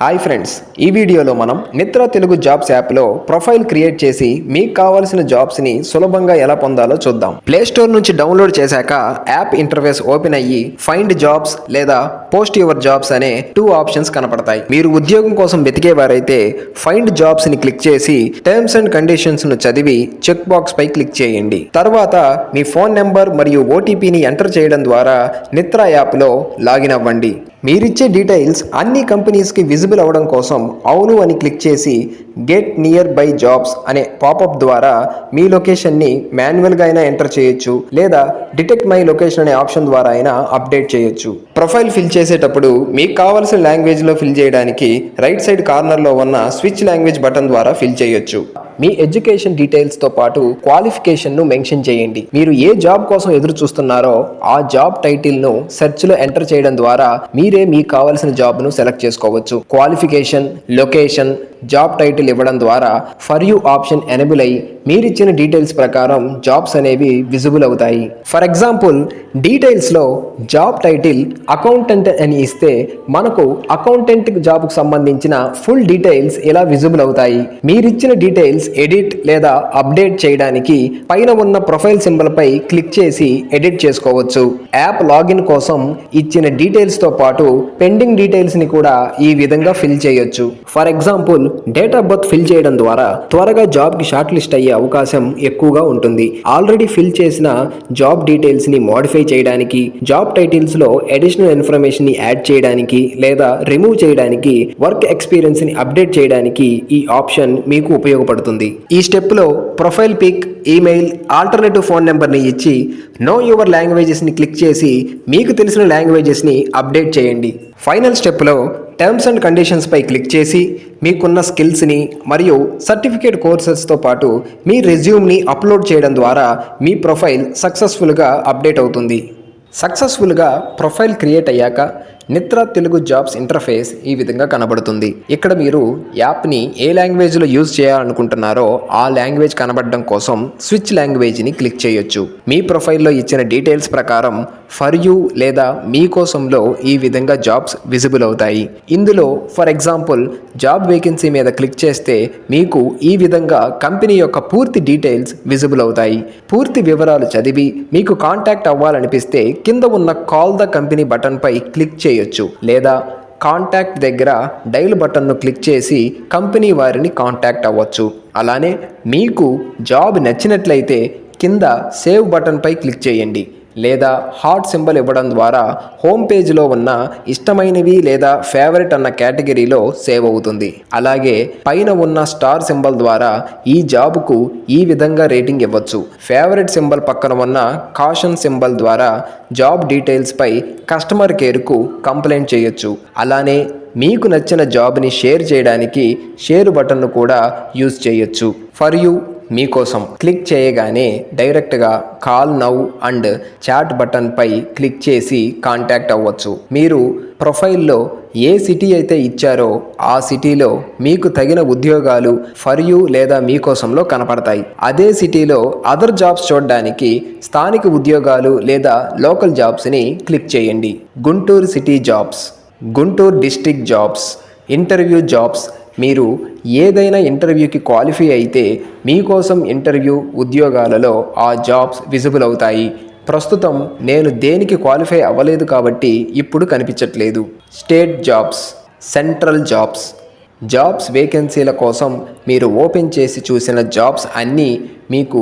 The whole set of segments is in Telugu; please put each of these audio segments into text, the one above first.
హాయ్ ఫ్రెండ్స్, ఈ వీడియోలో మనం నిత్ర తెలుగు జాబ్స్ యాప్లో ప్రొఫైల్ క్రియేట్ చేసి మీకు కావాల్సిన జాబ్స్ని సులభంగా ఎలా పొందాలో చూద్దాం. ప్లే స్టోర్ నుంచి డౌన్లోడ్ చేశాక యాప్ ఇంటర్ఫేస్ ఓపెన్ అయ్యి ఫైండ్ జాబ్స్ లేదా పోస్ట్ యువర్ జాబ్స్ అనే 2 ఆప్షన్స్ కనపడతాయి. మీరు ఉద్యోగం కోసం వెతికేవారైతే ఫైండ్ జాబ్స్ ని క్లిక్ చేసి టర్మ్స్ అండ్ కండిషన్స్ ను చదివి చెక్ బాక్స్ పై క్లిక్ చేయండి. తర్వాత మీ ఫోన్ నెంబర్ మరియు ఓటీపీని ఎంటర్ చేయడం ద్వారా నిత్ర యాప్లో లాగిన్ అవ్వండి. మీరిచ్చే డీటెయిల్స్ అన్ని కంపెనీస్కి విజిబుల్ అవ్వడం కోసం అవును అని క్లిక్ చేసి గెట్ నియర్ బై జాబ్స్ అనే పాపప్ ద్వారా మీ లొకేషన్ని మాన్యువల్గా అయినా ఎంటర్ చేయొచ్చు, లేదా డిటెక్ట్ మై లొకేషన్ అనే ఆప్షన్ ద్వారా అయినా అప్డేట్ చేయొచ్చు. ప్రొఫైల్ ఫిల్ చేసేటప్పుడు మీకు కావాల్సిన లాంగ్వేజ్లో ఫిల్ చేయడానికి రైట్ సైడ్ కార్నర్లో ఉన్న స్విచ్ లాంగ్వేజ్ బటన్ ద్వారా ఫిల్ చేయొచ్చు. మీ ఎడ్యుకేషన్ డీటెయిల్స్తో పాటు క్వాలిఫికేషన్ను మెన్షన్ చేయండి. మీరు ఏ జాబ్ కోసం ఎదురు చూస్తున్నారో ఆ జాబ్ టైటిల్ను సెర్చ్లో ఎంటర్ చేయడం ద్వారా మీరే మీకు కావాల్సిన జాబ్ను సెలెక్ట్ చేసుకోవచ్చు. క్వాలిఫికేషన్, లొకేషన్, జాబ్ టైటిల్ ఇవ్వడం ద్వారా ఫర్ యూ ఆప్షన్ ఎనేబుల్ అయ్యి మీరిచ్చిన డీటెయిల్స్ ప్రకారం జాబ్స్ అనేవి విజిబుల్ అవుతాయి. ఫర్ ఎగ్జాంపుల్, డీటెయిల్స్లో జాబ్ టైటిల్ అకౌంటెంట్ అని ఇస్తే మనకు అకౌంటెంట్ జాబ్కు సంబంధించిన ఫుల్ డీటెయిల్స్ ఇలా విజిబుల్ అవుతాయి. మీరిచ్చిన డీటెయిల్స్ ఎడిట్ లేదా అప్డేట్ చేయడానికి పైన ఉన్న ప్రొఫైల్ సింబల్ పై క్లిక్ చేసి ఎడిట్ చేసుకోవచ్చు. యాప్ లాగిన్ కోసం ఇచ్చిన డీటెయిల్స్తో పాటు పెండింగ్ డీటెయిల్స్ని కూడా ఈ విధంగా ఫిల్ చేయొచ్చు. For example, date of birth fill చేయడం ద్వారా త్వరగా జాబ్కి షార్ట్ లిస్ట్ అయ్యే అవకాశం ఎక్కువగా ఉంటుంది. ఆల్రెడీ ఫిల్ చేసిన జాబ్ డీటెయిల్స్ని మోడిఫై చేయడానికి, జాబ్ టైటిల్స్లో అడిషనల్ ఇన్ఫర్మేషన్ని యాడ్ చేయడానికి లేదా రిమూవ్ చేయడానికి, వర్క్ ఎక్స్పీరియన్స్ని అప్డేట్ చేయడానికి ఈ ఆప్షన్ మీకు ఉపయోగపడుతుంది. ఈ స్టెప్లో profile pic, email, alternative phone నెంబర్ని ఇచ్చి నో యువర్ లాంగ్వేజెస్ని క్లిక్ చేసి మీకు తెలిసిన లాంగ్వేజెస్ని అప్డేట్ చేయండి. ఫైనల్ స్టెప్లో టర్మ్స్ అండ్ కండిషన్స్ పై క్లిక్ చేసి మీకున్న స్కిల్స్ని మరియు సర్టిఫికేట్ కోర్సెస్తో పాటు మీ రెజ్యూమ్ని అప్లోడ్ చేయడం ద్వారా మీ ప్రొఫైల్ సక్సెస్ఫుల్గా అప్డేట్ అవుతుంది. సక్సెస్ఫుల్గా ప్రొఫైల్ క్రియేట్ అయ్యాక నిత్ర తెలుగు జాబ్స్ ఇంటర్ఫేస్ ఈ విధంగా కనబడుతుంది. ఇక్కడ మీరు యాప్ని ఏ లాంగ్వేజ్లో యూజ్ చేయాలనుకుంటున్నారో ఆ లాంగ్వేజ్ కనబడడం కోసం స్విచ్ లాంగ్వేజ్ని క్లిక్ చేయొచ్చు. మీ ప్రొఫైల్లో ఇచ్చిన డీటెయిల్స్ ప్రకారం ఫర్ యూ లేదా మీ కోసంలో ఈ విధంగా జాబ్స్ విజిబుల్ అవుతాయి. ఇందులో ఫర్ ఎగ్జాంపుల్ జాబ్ వేకెన్సీ మీద క్లిక్ చేస్తే మీకు ఈ విధంగా కంపెనీ యొక్క పూర్తి డీటెయిల్స్ విజిబుల్ అవుతాయి. పూర్తి వివరాలు చదివి మీకు కాంటాక్ట్ అవ్వాలనిపిస్తే కింద ఉన్న కాల్ ద కంపెనీ బటన్ పై క్లిక్ చేయొచ్చు, లేదా కాంటాక్ట్ దగ్గర డైల్ బటన్ను క్లిక్ చేసి కంపెనీ వారిని కాంటాక్ట్ అవ్వచ్చు. అలానే మీకు జాబ్ నచ్చినట్లయితే కింద సేవ్ బటన్ పై క్లిక్ చేయండి, లేదా హార్ట్ సింబల్ ఇవ్వడం ద్వారా హోమ్ పేజ్లో ఉన్న ఇష్టమైనవి లేదా ఫేవరెట్ అన్న కేటగిరీలో సేవ్ అవుతుంది. అలాగే పైన ఉన్న స్టార్ సింబల్ ద్వారా ఈ జాబ్కు ఈ విధంగా రేటింగ్ ఇవ్వచ్చు. ఫేవరెట్ సింబల్ పక్కన ఉన్న కాషన్ సింబల్ ద్వారా జాబ్ డీటెయిల్స్ పై కస్టమర్ కేర్కు కంప్లైంట్ చేయొచ్చు. అలానే మీకు నచ్చిన జాబ్ని షేర్ చేయడానికి షేర్ బటన్ను కూడా యూజ్ చేయొచ్చు. ఫర్ యూ మీకోసం క్లిక్ చేయగానే డైరెక్ట్గా call now and chat button పై క్లిక్ చేసి కాంటాక్ట్ అవ్వచ్చు. మీరు ప్రొఫైల్లో ఏ సిటీ అయితే ఇచ్చారో ఆ సిటీలో మీకు తగిన ఉద్యోగాలు ఫర్ యూ లేదా మీకోసంలో కనపడతాయి. అదే సిటీలో అదర్ జాబ్స్ చూడడానికి స్థానిక ఉద్యోగాలు లేదా లోకల్ జాబ్స్ని క్లిక్ చేయండి. Guntur city jobs, Guntur district jobs, interview jobs. మీరు ఏదైనా ఇంటర్వ్యూకి క్వాలిఫై అయితే మీకోసం ఇంటర్వ్యూ ఉద్యోగాలలో ఆ జాబ్స్ విజిబుల్ అవుతాయి. ప్రస్తుతం నేను దేనికి క్వాలిఫై అవ్వలేదు కాబట్టి ఇప్పుడు కనిపించట్లేదు. State jobs, central jobs. Jobs వేకెన్సీల కోసం మీరు ఓపెన్ చేసి చూసిన జాబ్స్ అన్నీ మీకు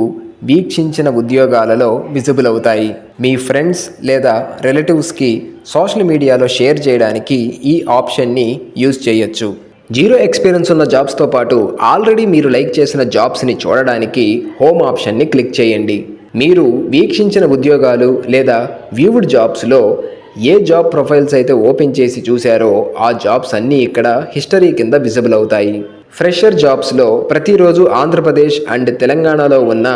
వీక్షించిన ఉద్యోగాలలో విజిబుల్ అవుతాయి. మీ ఫ్రెండ్స్ లేదా రిలేటివ్స్కి సోషల్ మీడియాలో షేర్ చేయడానికి ఈ ఆప్షన్ని యూజ్ చేయొచ్చు. జీరో ఎక్స్పీరియన్స్ ఉన్న జాబ్స్తో పాటు ఆల్రెడీ మీరు లైక్ చేసిన జాబ్స్ని చూడడానికి హోమ్ ఆప్షన్ని క్లిక్ చేయండి. మీరు వీక్షించిన ఉద్యోగాలు లేదా వ్యూవ్డ్ జాబ్స్లో ఏ జాబ్ ప్రొఫైల్స్ అయితే ఓపెన్ చేసి చూశారో ఆ జాబ్స్ అన్నీ ఇక్కడ హిస్టరీ కింద విజిబుల్ అవుతాయి. ఫ్రెషర్ జాబ్స్లో ప్రతిరోజు ఆంధ్రప్రదేశ్ అండ్ తెలంగాణలో ఉన్న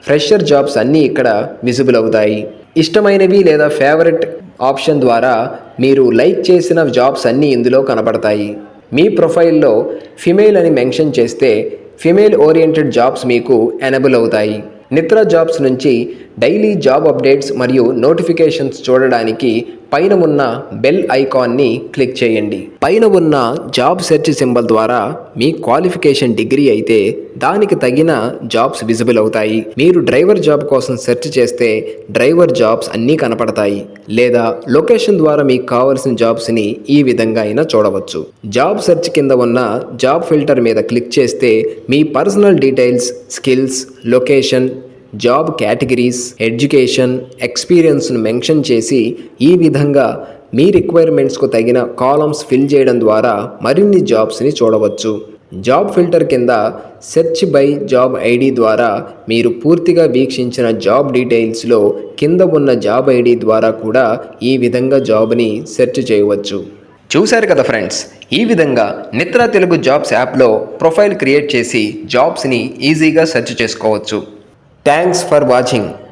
ఫ్రెషర్ జాబ్స్ అన్నీ ఇక్కడ విజిబుల్ అవుతాయి. ఇష్టమైనవి లేదా ఫేవరెట్ ఆప్షన్ ద్వారా మీరు లైక్ చేసిన జాబ్స్ అన్నీ ఇందులో కనపడతాయి. మీ ప్రొఫైల్లో ఫిమేల్ అని మెన్షన్ చేస్తే ఫిమేల్ ఓరియంటెడ్ జాబ్స్ మీకు ఎనేబుల్ అవుతాయి. నిత్ర జాబ్స్ నుంచి డైలీ జాబ్ అప్డేట్స్ మరియు నోటిఫికేషన్స్ చూడడానికి పైన ఉన్న బెల్ ఐకాన్ని క్లిక్ చేయండి. పైన ఉన్న జాబ్ సెర్చ్ సింబల్ ద్వారా మీ క్వాలిఫికేషన్ డిగ్రీ అయితే దానికి తగిన జాబ్స్ విజిబుల్ అవుతాయి. మీరు డ్రైవర్ జాబ్ కోసం సెర్చ్ చేస్తే డ్రైవర్ జాబ్స్ అన్నీ కనపడతాయి. లేదా లొకేషన్ ద్వారా మీకు కావాల్సిన జాబ్స్ని ఈ విధంగా అయినా చూడవచ్చు. జాబ్ సెర్చ్ కింద ఉన్న జాబ్ ఫిల్టర్ మీద క్లిక్ చేస్తే మీ personal details, skills, location, job categories, education, ఎక్స్పీరియన్స్ను మెన్షన్ చేసి ఈ విధంగా మీ రిక్వైర్మెంట్స్కు తగిన కాలమ్స్ ఫిల్ చేయడం ద్వారా మరిన్ని జాబ్స్ని చూడవచ్చు. జాబ్ ఫిల్టర్ కింద సెర్చ్ బై జాబ్ ఐడి ద్వారా మీరు పూర్తిగా వీక్షించిన జాబ్ డీటెయిల్స్లో కింద ఉన్న జాబ్ ఐడి ద్వారా కూడా ఈ విధంగా జాబ్ని సెర్చ్ చేయవచ్చు. చూశారు కదా ఫ్రెండ్స్, ఈ విధంగా నిత్ర తెలుగు జాబ్స్ యాప్లో ప్రొఫైల్ క్రియేట్ చేసి జాబ్స్ని ఈజీగా సెర్చ్ చేసుకోవచ్చు. Thanks for watching.